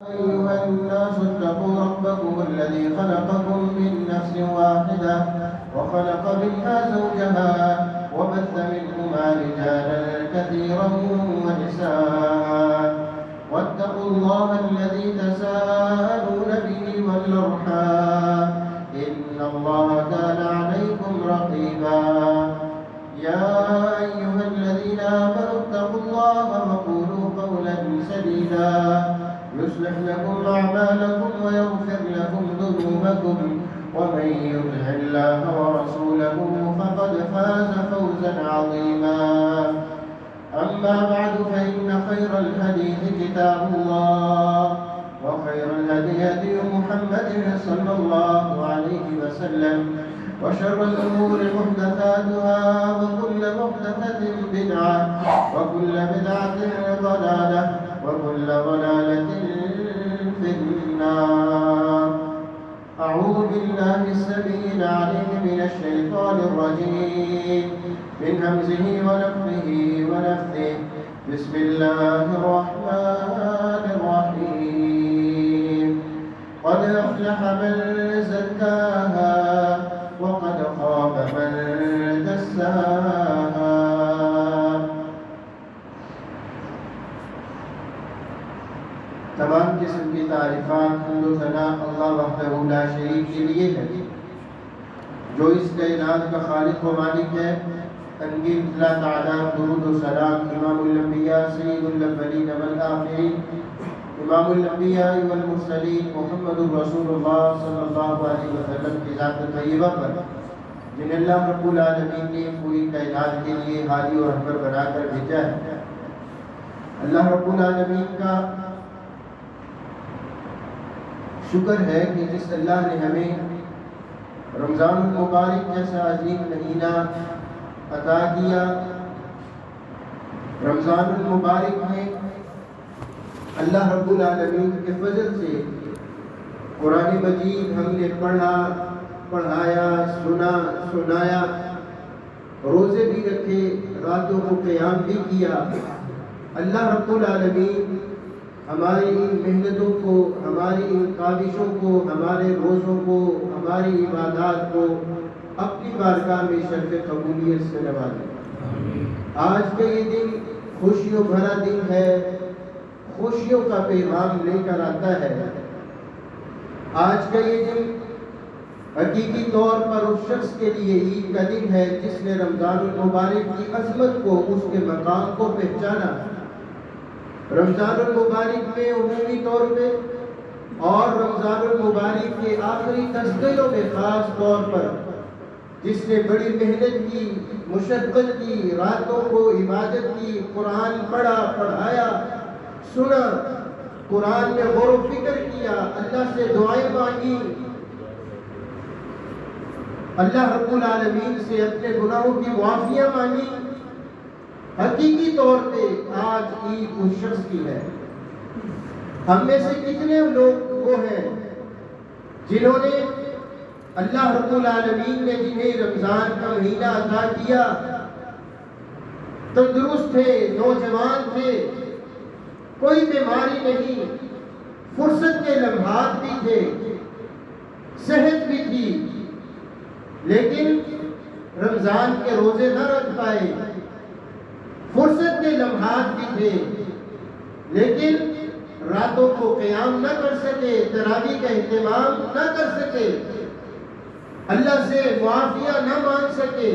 أيها الناس اتقوا ربكم الذي خلقكم من نفس واحدة وخلق منها زوجها وبث منهما رجالا كثيرا ونساء واتقوا الله الذي تساءلون به والأرحام إن الله كان عليكم رقيبا يا أيها الذين آمنوا اتقوا الله وقولوا قولا سديدا يصلح لكم أعمالكم ويغفر لكم ذنوبكم ومن يطع الله ورسوله فقد فاز فوزا عظيما أما بعد فإن خير الحديث كتاب الله وخير الهدي هدي محمد صلى الله عليه وسلم وشر الأمور محدثاتها وكل محدثة بدعة وكل بدعة ضلالة وكل ضلالة في النار. أعوذ بالله السميع العليم من الشيطان الرجيم من همزه ونفخه ونفثه. بسم الله الرحمن الرحيم. قد أفلح من زكاها وقد خاب من دساها. تمام قسم کی تعریفات حمد و ثنا اللہ وحدہ لا شریک کے لیے ہے جو اس کائنات کا خالق و مالک ہے. تنگیر اللہ تعالیٰ درود و سلام امام الانبیاء سید الاولین والآخرین امام الانبیاء والمرسلین محمد رسول اللہ صلی اللہ علیہ وسلم کی ذات طیبہ پر جن اللہ رب العالمین نے پوری کائنات کے لیے ہادی اور رہبر بنا کر بھیجا ہے. اللہ رب العالمین کا شکر ہے کہ جس اللہ نے ہمیں رمضان المبارک جیسا عظیم مہینہ عطا کیا. رمضان المبارک میں اللہ رب العالمین کے فضل سے قرآن مجید ہم نے پڑھا، پڑھایا، سنایا، روزے بھی رکھے، راتوں کو قیام بھی کیا. اللہ رب العالمین ہماری ان محنتوں کو، ہماری ان کاوشوں کو، ہمارے روزوں کو، ہماری عبادات کو اپنی بارگاہ میں شرف قبولیت سے نوازے. آج کا یہ دن خوشیوں بھرا دن ہے، خوشیوں کا پیغام لے کر آتا ہے. آج کا یہ دن حقیقی طور پر اس شخص کے لیے عید کا دن ہے جس نے رمضان المبارک کی عظمت کو، اس کے مقام کو پہچانا. رمضان المبارک میں عمومی طور پہ اور رمضان المبارک کے آخری 10 دنوں میں خاص طور پر جس نے بڑی محنت کی، مشقت کی، راتوں کو عبادت کی، قرآن پڑھا، پڑھایا، سنا، قرآن میں غور و فکر کیا، اللہ سے دعائیں مانگی، اللہ رب العالمین سے اپنے گناہوں کی معافیاں مانگی. حقیقی طور پہ آج عید اس شخص کی ہے. ہم میں سے کتنے لوگ وہ ہیں جنہوں نے اللہ رب العالمین نے جنہیں رمضان کا مہینہ عطا کیا، تندرست تھے، نوجوان تھے، کوئی بیماری نہیں، فرصت کے لمحات بھی تھے، صحت بھی تھی، لیکن رمضان کے روزے نہ رکھ پائے. فرصت کے لمحات بھی تھے لیکن راتوں کو قیام نہ کر سکے، تراویح کا اہتمام نہ کر سکے، اللہ سے معافیہ نہ مانگ سکے،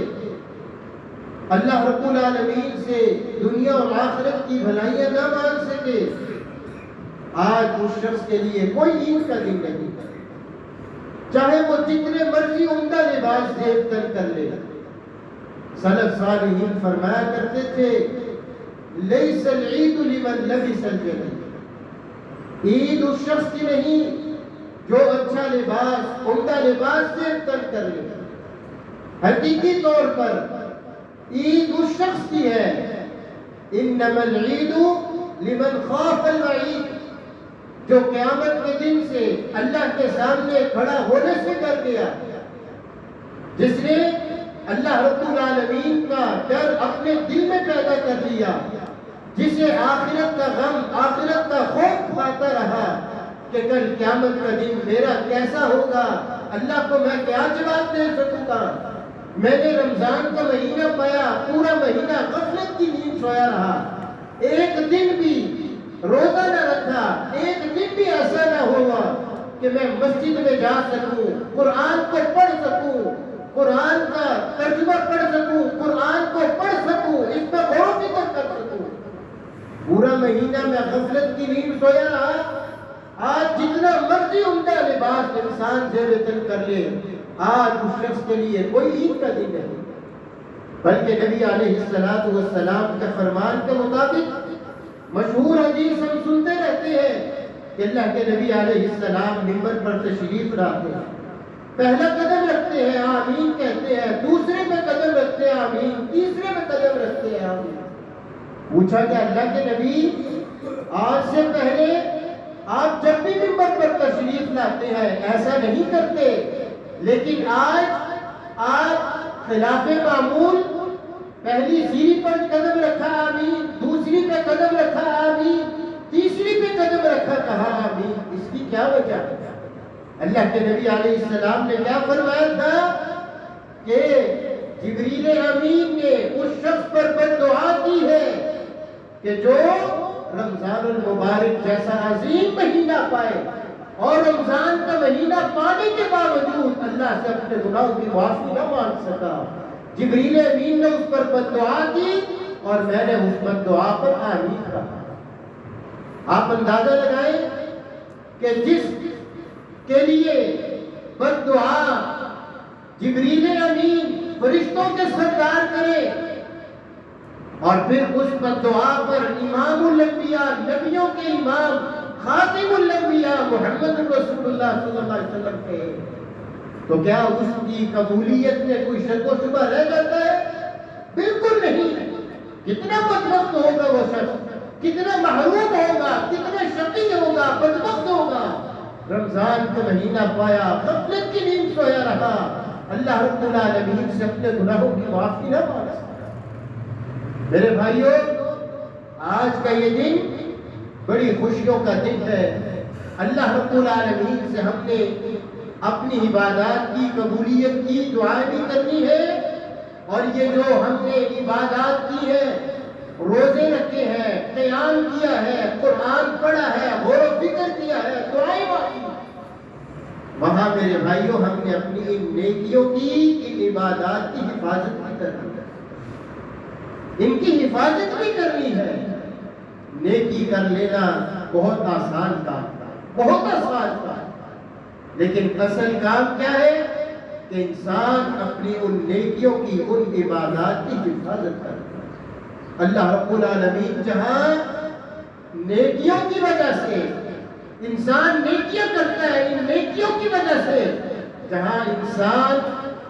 اللہ رب العالمین سے دنیا اور آخرت کی بھلائیاں نہ مانگ سکے. آج اس شخص کے لیے کوئی عید کا دن نہیں، چاہے وہ جتنے مرضی عمدہ لباس زیب تن کر لے. سلف صالحین فرمایا کرتے تھے لیس العید لمن لبس الجدید. عید اس شخص کی نہیں جو اچھا لباس، عمدہ لباس زیب تن کر لے. حقیقی طور پر عید اس شخص کی ہے انما العید لمن خاف الوعید، جو قیامت کے دن سے اللہ کے سامنے کھڑا ہونے سے ڈر گیا، جس نے اللہ رب العالمین کا ڈر اپنے دل میں پیدا کر لیا، جسے آخرت کا غم، آخرت کا خوف کھاتا رہا، کہ کل قیامت کا دن میرا کیسا ہوگا، اللہ کو میں کیا جواب دے سکوں گا۔ میں نے رمضان کا مہینہ پایا، پورا مہینہ غفلت کی نیند سویا رہا، ایک دن بھی روزہ نہ رکھا، ایک دن بھی ایسا نہ ہوا کہ میں مسجد میں جا سکوں، قرآن کو پڑھ سکوں، قرآن کا ترجمہ پڑھ سکوں، قرآن کو پڑھ سکوں، اس پر غور و فکر کر سکوں۔ پورا مہینہ میں غفلت کی نیند سویا رہا۔ آج جتنا مرضی عمدہ لباس انسان زیب تن کر لے، آج اس شخص کے لیے کوئی عید کا دن نہیں، بلکہ نبی علیہ السلام کے فرمان کے مطابق مشہور حدیث ہم سنتے رہتے ہیں کہ اللہ کے نبی علیہ السلام منبر پر تشریف لاتے ہیں، پہلا قدم رکھتے ہیں آمین کہتے ہیں، دوسرے پہ قدم رکھتے ہیں آمین، تیسرے پہ قدم رکھتے ہیں آمین۔ پوچھا کہ اللہ کے نبی آج سے پہلے آپ جب بھی منبر پر تشریف لاتے ہیں ایسا نہیں کرتے، لیکن آج خلاف معمول پہلی سیڑھی پر قدم رکھا آمین، دوسری پہ قدم رکھا آمین، تیسری پہ قدم رکھا کہا آمین۔ اس کی کیا وجہ ہے؟ اللہ کے نبی علیہ السلام نے کیا فرمایا تھا کہ جبریل امین نے اس شخص پر بددعا کی ہے کہ جو رمضان المبارک جیسا عظیم مہینہ پائے اور رمضان کا مہینہ پانے کے باوجود اللہ سے اپنے گناہوں کی معافی نہ مانگ سکا۔ جبریل امین نے اس پر بددعا کی اور میں نے اس بددعا پر آمین کہا۔ آپ اندازہ لگائیں کہ جس کے لیے بددعا جبریل امین فرشتوں کے سردار کرے اور پھر اس بددعا پر امام الانبیاء، نبیوں کے امام، خاتم الانبیاء محمد رسول اللہ صلی اللہ علیہ وسلم کے، تو کیا اس کی قبولیت میں کوئی شک و شبہ رہ جاتا ہے؟ بالکل نہیں۔ کتنا بدبخت ہوگا وہ شخص، کتنا محروم ہوگا، کتنا شقی ہوگا، بدبخت ہوگا، رمضان کا مہینہ پایا، غفلت کی نیند سویا رہا، اللہ رب العالمین سے اپنے گناہوں کی معافی نہ مانگ سکا۔ میرے بھائیوں، آج کا یہ دن بڑی خوشیوں کا دن ہے۔ اللہ رب العالمین سے ہم نے اپنی عبادات کی قبولیت کی دعائیں بھی کرنی ہے، اور یہ جو ہم نے عبادات کی ہے، روزے رکھے ہیں، قیام کیا ہے، قرآن پڑھا ہے، غور و فکر کیا ہے، دعائیں مانگی، وہاں میرے بھائیوں ہم نے اپنی ان نیکیوں کی، ان عبادات کی حفاظت بھی کرنی ہے، ان کی حفاظت بھی کرنی ہے۔ نیکی کر لینا بہت آسان کام ہے، بہت آسان کام ہے، لیکن اصل کام کیا ہے کہ انسان اپنی ان نیکیوں کی، ان عبادات کی حفاظت کرے۔ اللہ رب العالمین جہاں نیکیوں کی وجہ سے انسان نیکیاں کرتا ہے، ان نیکیوں کی وجہ سے جہاں انسان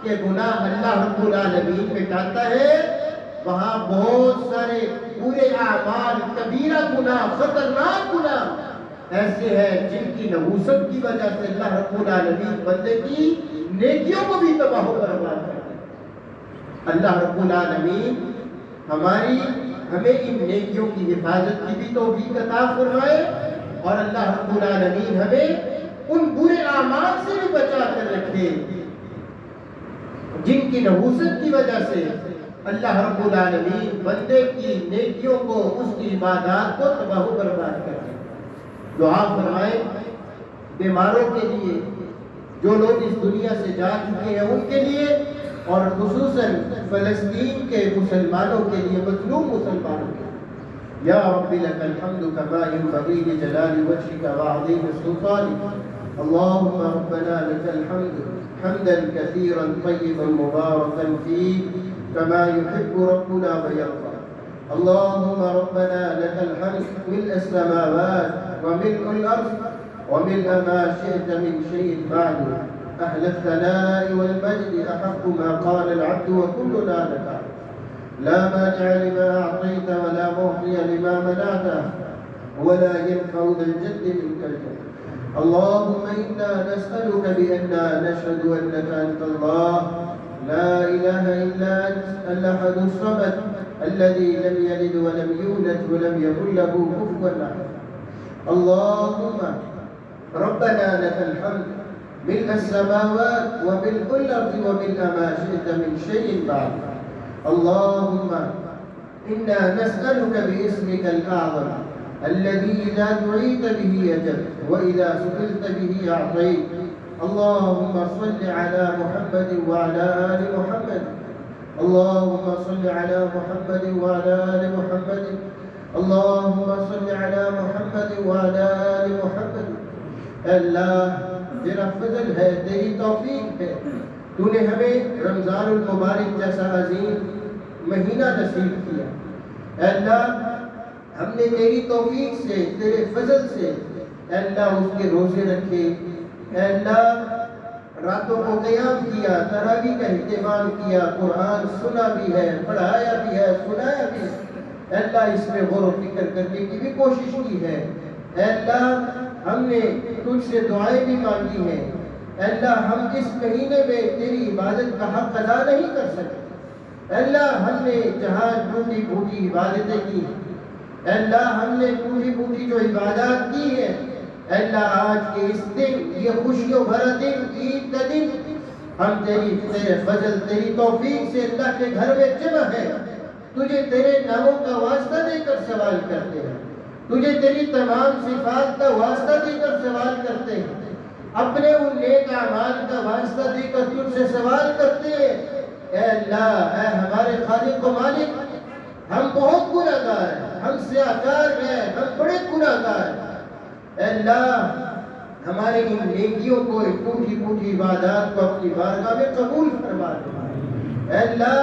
کے گناہ اللہ رب العالمین مٹاتا ہے، وہاں بہت سارے برے اعمال، کبیرہ گناہ، خطرناک گناہ ایسے ہیں جن کی نحوست کی وجہ سے اللہ رب العالمین بندے کی نیکیوں کو بھی تباہ و برباد کرتے ہیں۔ اللہ رب العالمین ہمیں ان نیکیوں کی حفاظت کی بھی توفیق عطا فرمائے، اور اللہ رب العالمین ہمیں ان برے اعمال سے بھی بچا کر رکھے جن کی نحوست کی وجہ سے اللہ رب العالمین بندے کی نیکیوں کو، اس کی عبادات کو تباہ و برباد کرتے۔ دعا فرمائے بیماروں کے لیے، جو لوگ اس دنیا سے جا چکے ہیں ان کے لیے، اور خصوصاً فلسطین کے مسلمانوں کے لیے، مظلوم مسلمانوں کے لیے۔ یا رب لک الحمد کما ينبغي لجلال وجهك وعظیم سلطانك، اللهم ربنا لك الحمد حمدا كثيرا طيبا مباركا فيه كما يحب ربنا ويرضى، اللهم ربنا لك الحمد ملء السماوات وملء الأرض وملء ما شئت من شيء بعد، أهل الثناء والمجد أحق ما قال العبد وكلنا لك، لا مانع لما أعطيت ولا معطي لما منعت ولا ينفع ذا الجد منك الجد، اللهم إنا نسألك بأننا نشهد أنك أنت الله لا إله إلا أنت الأحد الصمد الذي لم يلد ولم يولد ولم يكن له كفوا أحد، اللهم ربنا لك الحمد ملء السماوات وملء الأرض وملء ما شئت من شيء بعد. اللهم إنا نسألك باسمك الأعظم الذي إذا دعيت به أجبت وإذا سئلت به أعطيت. اللهم صل على محمد وعلى آل محمد. اللهم صل على محمد وعلى آل محمد. اللهم صل على محمد وعلى آل محمد. اللہ تیرا فضل ہے، تیری توفیق ہے، تو نے ہمیں رمضان المبارک جیسا عظیم مہینہ نصیب کیا. اللہ ہم نے تیری توفیق سے، تیرے فضل سے اللہ اس کے روزے رکھے، اللہ راتوں کو قیام کیا، تراویح کا اہتمام کیا، قرآن سنا بھی ہے، پڑھایا بھی ہے، سنایا بھی ہے. اللہ اس میں غور و فکر کرنے کی بھی کوشش کی ہے. اللہ ہم نے تجھ سے دعائیں بھی مانگی ہیں. اللہ ہم اس مہینے میں تیری عبادت کا حق ادا نہیں کر سکتے. اللہ ہم نے جہاں ٹوٹی پھوٹی عبادتیں کی ہیں، اللہ ہم نے ٹوٹی پھوٹی جو عبادات کی ہیں، اللہ آج کے اس دن، یہ خوشیوں بھرا دن، عید کا دن، ہم تیرے فضل، تیری توفیق سے اللہ کے گھر میں جمع ہے. تجھے تیرے ناموں کا واسطہ دے کر سوال کرتے ہیں، تجھے تیری تمام صفات کا واسطہ دے کر سوال کرتے ہیں، اپنے ان نیک اعمال کا واسطہ دے کر تجھ سے سوال کرتے ہیں. اے اللہ، اے ہمارے خالق و مالک، ہم بہت گناہگار ہیں، ہم سیاہکار ہیں، ہم بڑے گناہگار ہیں. اے اللہ ہمارے ان نیکیوں کو، ٹوٹی پھوٹی عبادات کو اپنی بارگاہ میں قبول فرما دے. اے اللہ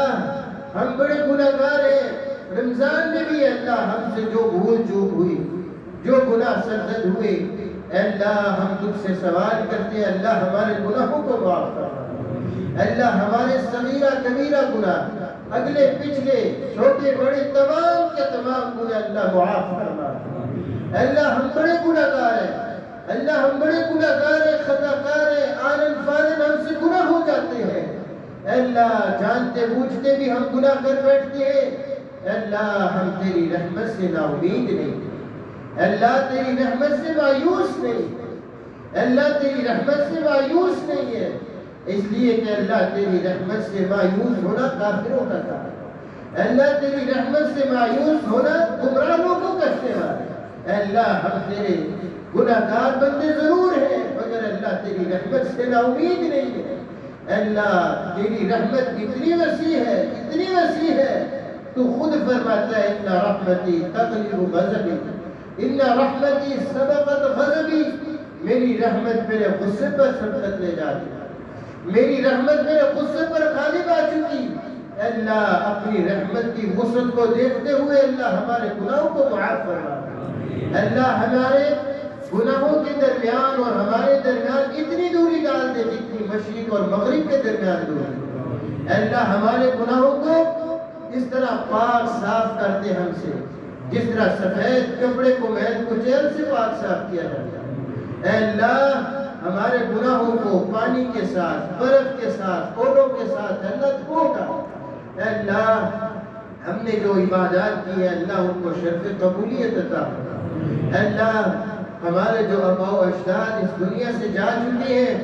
ہم بڑے گناہگار ہیں. رمضان میں بھی اللہ ہم سے جو بھول چوک ہوئی، جو گناہ سرزد ہوئے، اے اللہ ہم تجھ سے سوال کرتے ہیں، اللہ ہمارے گناہوں کو معاف فرما. اللہ ہمارے صغیرہ کبیرہ گناہ، اگلے پچھلے چھوٹے بڑے تمام کے تمام گناہ اللہ معاف فرما. اللہ ہم بڑے گناہگار ہیں، اللہ ہم بڑے گناہگار ہیں، خطاکار ہیں، آنن فانن ہم سے گناہ ہو جاتے ہیں. اللہ جانتے بوجھتے بھی ہم گناہ کر بیٹھتے ہیں. اللہ ہم تیری رحمت سے نا امید نہیں، اللہ تیری رحمت سے مایوس نہیں، اللہ تیری رحمت سے مایوس نہیں ہے. اس لیے کہ اللہ تیری رحمت سے مایوس ہونا کافروں کا کام ہے. اللہ تیری رحمت سے مایوس ہونا گمراہ لوگوں کا استعمال ہے. اللہ ہم تیرے گناہگار بندے ضرور ہیں، مگر اللہ تیری رحمت سے نا امید نہیں ہے. اللہ تیری رحمت اتنی وسیع ہے، اتنی وسیع ہے، تو خود فرماتا ہے ان رحمتی تغلب غضبی، ان رحمتی سبقت غضبی. میری رحمت میرے غصے پر سبقت لے جاتی ہے، میری رحمت میرے غصے پر غالب آ چکی. اللہ اپنی رحمت کی وسعت کو دیکھتے ہوئے اللہ ہمارے گناہوں کو معاف فرما. اللہ ہمارے گناہوں کے درمیان اور ہمارے درمیان اتنی دوری ڈال دے جتنی مشرق اور مغرب کے درمیان دوری. اللہ ہمارے گناہوں کو اس طرح پاک صاف کرتے ہم سے، جس طرح سفید کپڑے کو میل کچیل سے پاک صاف کیا جاتا ہے. اے اللہ ہمارے گناہوں کو پانی کے ساتھ، برف کے ساتھ، اولوں کے ساتھ اللہ دھو ڈال. اے اللہ ہم نے جو عبادات کی ہے اللہ ان کو شرف قبولیت عطا فرما. اے اللہ ہمارے جو آباء و اجداد اس دنیا سے جا چکے ہیں،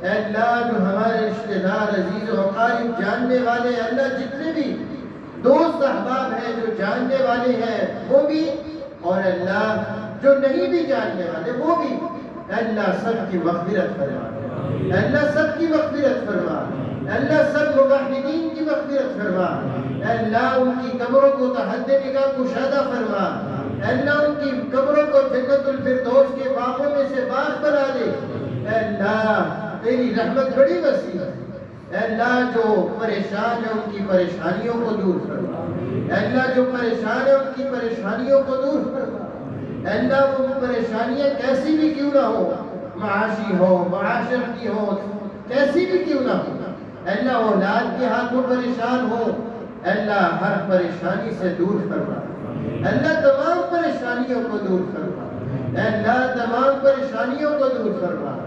اے اللہ جو ہمارے رشتہ دار، عزیز و اقارب، جاننے والے، اللہ جتنے بھی دوست احباب ہیں جو جاننے والے ہیں وہ بھی، اور اللہ جو نہیں بھی جاننے والے وہ بھی، اللہ سب کی مغفرت فرما. اللہ سب کی مغفرت فرما. اللہ سب موحدین کی مغفرت فرما. اللہ ان کی قبروں کو تحت نگاہ کشادہ فرما. اللہ ان کی قبروں کو جنت الفردوس کے باغوں میں سے باغ بنا دے. اللہ تیری رحمت بڑی وسیع ہے. اللہ جو پریشان ہیں ان کی پریشانیوں کو دور فرما. اللہ جو پریشان ہیں ان کی پریشانیوں کو دور فرما. اللہ وہ پریشانیاں کیسی بھی کیوں نہ ہو، معاشی ہو، معاشرتی ہو، کیسی بھی کیوں نہ ہو، اللہ اولاد کے ہاتھوں پریشان ہو، اللہ ہر پریشانی سے دور فرما. اللہ تمام پریشانیوں کو دور فرما. اللہ تمام پریشانیوں کو دور فرما.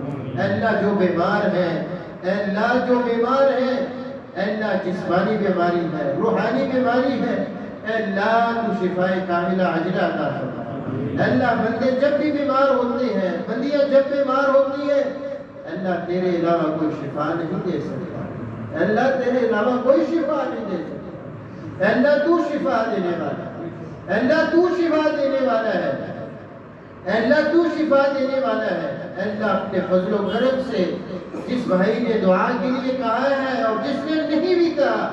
اللہ جو بیمار ہے، اللہ جو بیمار ہے، اللہ جسمانی بیماری ہے، روحانی بیماری ہے، اللہ تو شفائے کاملہ عاجلہ عطا فرما. اللہ بندے جب بھی بیمار ہوتے ہیں، بندیاں جب بیمار ہوتی ہیں، اللہ تیرے علاوہ کوئی شفا نہیں دے سکتا، اللہ تیرے علاوہ کوئی شفا نہیں دے سکتا، اللہ تو شفا دینے والا ہے، اللہ تو شفا دینے والا ہے، اللہ تو شفا دینے والا ہے۔ اللہ اپنے فضل و کرم سے جس بھائی نے دعا کے لیے کہا ہے اور جس نے نہیں بھی کہا،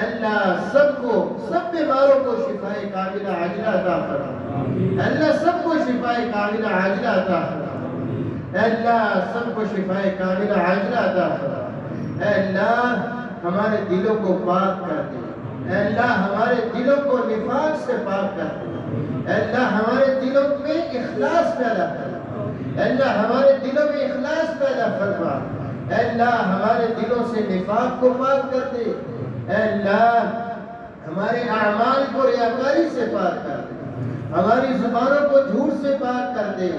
اللہ سب بیماروں کو شفا کاملہ عاجلہ عطا فرما، اللہ سب کو شفا کاملہ عاجلہ عطا فرما، اللہ سب کو شفا کاملہ عاجلہ عطا فرما۔ اے اللہ ہمارے دلوں کو پاک کر دے، اے اللہ ہمارے دلوں کو نفاق سے پاک کر دے، اے اللہ ہمارے دلوں میں اخلاص پیدا کر، اے اللہ ہمارے دلوں میں اخلاص پیدا فرما، اے اللہ ہمارے دلوں سے نفاق کو پاک کر دے، اے اللہ ہمارے اعمال کو ریاکاری سے پاک کر دے، ہماری زبانوں کو جھوٹ سے پاک کر دے۔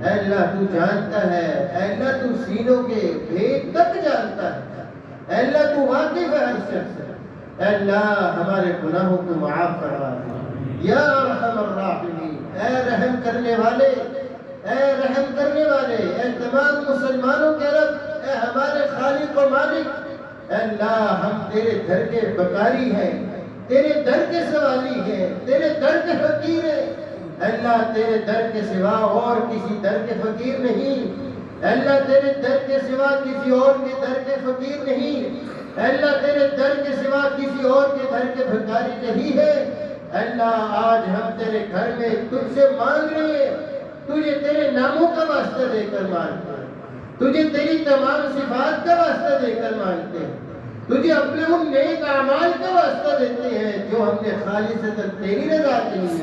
اے اللہ تو جانتا ہے، اے اللہ تو سینوں کے بھید تک جانتا ہے، اے اللہ تو واقف ہے ہر شخص سے، اے اللہ ہمارے گناہوں کو معاف فرما دے یا ارحم الراحمین۔ اے رحم کرنے والے، اے رحم کرنے والے، اے تمام مسلمانوں کے رب، اے ہمارے خالق و مالک، اے اللہ ہم تیرے در کے بکاری ہیں، تیرے در کے سوالی ہیں، تیرے در کے فقیر ہیں، اے اللہ تیرے در کے سوا اور کسی در کے فقیر نہیں، اے اللہ تیرے در کے سوا کسی اور کے در کے فقیر نہیں، اے اللہ تیرے در کے سوا کسی اور کے در کے بھکاری نہیں ہے۔ اے اللہ آج ہم تیرے گھر میں تجھ سے مانگ رہے ہیں، تجھے تیرے ناموں کا واسطہ دے کر مانگتے ہیں، تجھے تیری تمام صفات کا واسطہ دے کر مانگتے ہیں، تجھے اپنے ان نیک اعمال کا واسطہ دیتے ہیں جو ہم نے خالصتاً تیری رضا کے لیے۔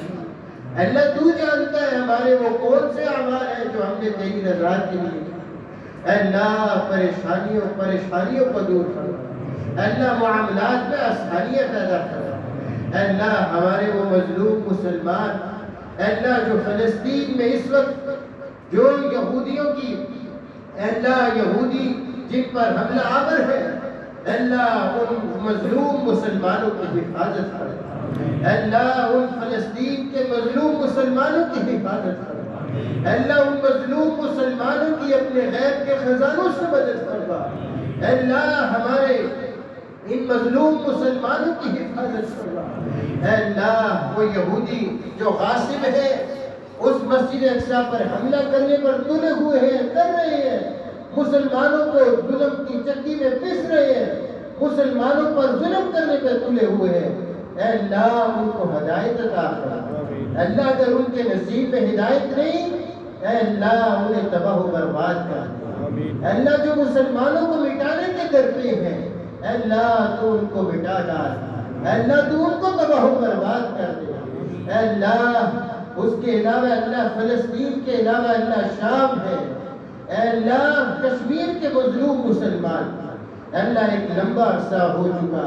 اللہ تو جانتا ہے ہمارے وہ کون سے اعمال ہیں جو ہم نے تیری رضا کے لیے۔ اے اللہ پریشانیوں کو دور کرو، اے اللہ معاملات میں آسانیاں پیدا کرو، اے اللہ ہمارے وہ مظلوم مسلمان، اے اللہ جو فلسطین میں اس وقت جو یہودیوں کی، اے اللہ یہودی جن پر حملہ آور ہے، اے اللہ ان مظلوم مسلمانوں کی حفاظت کرے، اے اللہ ان فلسطین کے مظلوم مسلمانوں کی حفاظت کرے، اے اللہ ان مظلوم مسلمانوں کی اپنے غیب کے خزانوں سے مدد فرما، اے اللہ ہمارے ان مظلوم مسلمانوں کی حفاظت فرما، اے اللہ وہ یہودی جو غاصب ہے اس مسجد اقصی پر حملہ کرنے پر تلے ہوئے ہیں، کر رہے ہیں، مسلمانوں کو ظلم کی چکی میں پس رہے ہیں، مسلمانوں پر ظلم کرنے پر تلے ہوئے ہیں، اے اللہ ان کو ہدایت عطا فرما، اے اللہ اگر ان کے نصیب میں ہدایت نہیں، اے اللہ انہیں تباہ و برباد کر دے، اے اللہ جو مسلمانوں کو مٹانے کے در پہ ہیں، اے اللہ تو ان کو مٹا ڈال، اے اللہ تو ان کو تباہ و برباد کر دے، اے اللہ اس کے علاوہ اللہ فلسطین کے علاوہ اللہ شام ہے، اے اللہ کشمیر کے مظلوم مسلمان، اے اللہ ایک لمبا عرصہ ہو چکا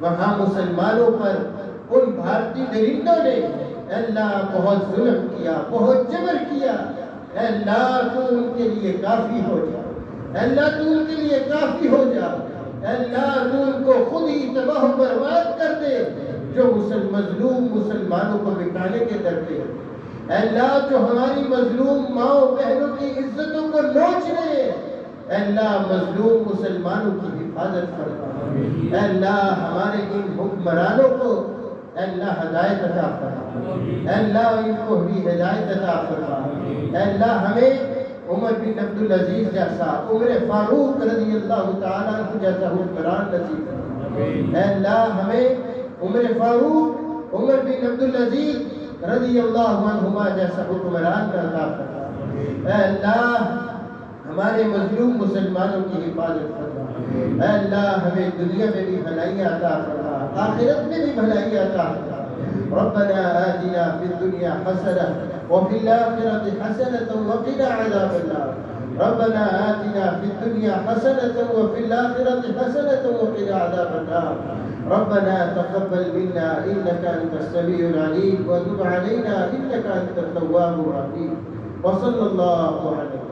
وہاں مسلمانوں پر ان بھارتی درندوں نے اے اللہ بہت ظلم کیا، بہت جبر کیا، اے اللہ تو ان کے لیے کافی ہو جا، اے اللہ تو ان کے لیے کافی ہو جا، اے اللہ تو ان کو خود ہی تباہ و برباد کر دے جو مظلوم مسلمانوں کو مٹانے کے در پہ، اے اللہ جو ہماری مظلوم ماؤں بہنوں کی عزتوں کو نوچ رہے ہیں، اے اللہ مظلوم مسلمانوں کی حفاظت فرما، اے اللہ ہمارے ان حکمرانوں کو اے اللہ ہدایت عطا فرما، اے اللہ ان کو بھی ہدایت عطا فرما، اے اللہ ہمیں عمر بن عبدالعزیز جیسا، عمر فاروق رضی اللہ تعالیٰ عنہ جیسا حکمران نصیب فرما، اے اللہ ہمیں عمر فاروق، عمر بن عبدالعزیز رضی اللہ عنہما جیسا حکمران عطا فرما، اے اللہ ہمارے مظلوم مسلمانوں کی حفاظت فرما، اے اللہ ہمیں دنیا میں بھی بھلائی عطا فرما، آخرت میں بھی بھلائی عطا فرما۔ ربنا آتنا في الدنيا حسنة وفي الآخرة حسنة وقنا عذاب النار، ربنا آتنا في الدنيا حسنة وفي الآخرة حسنة وقنا عذاب النار، ربنا تقبل منا إنك أنت السميع العليم وتب علينا إنك أنت التواب الرحيم، وصلى الله عليه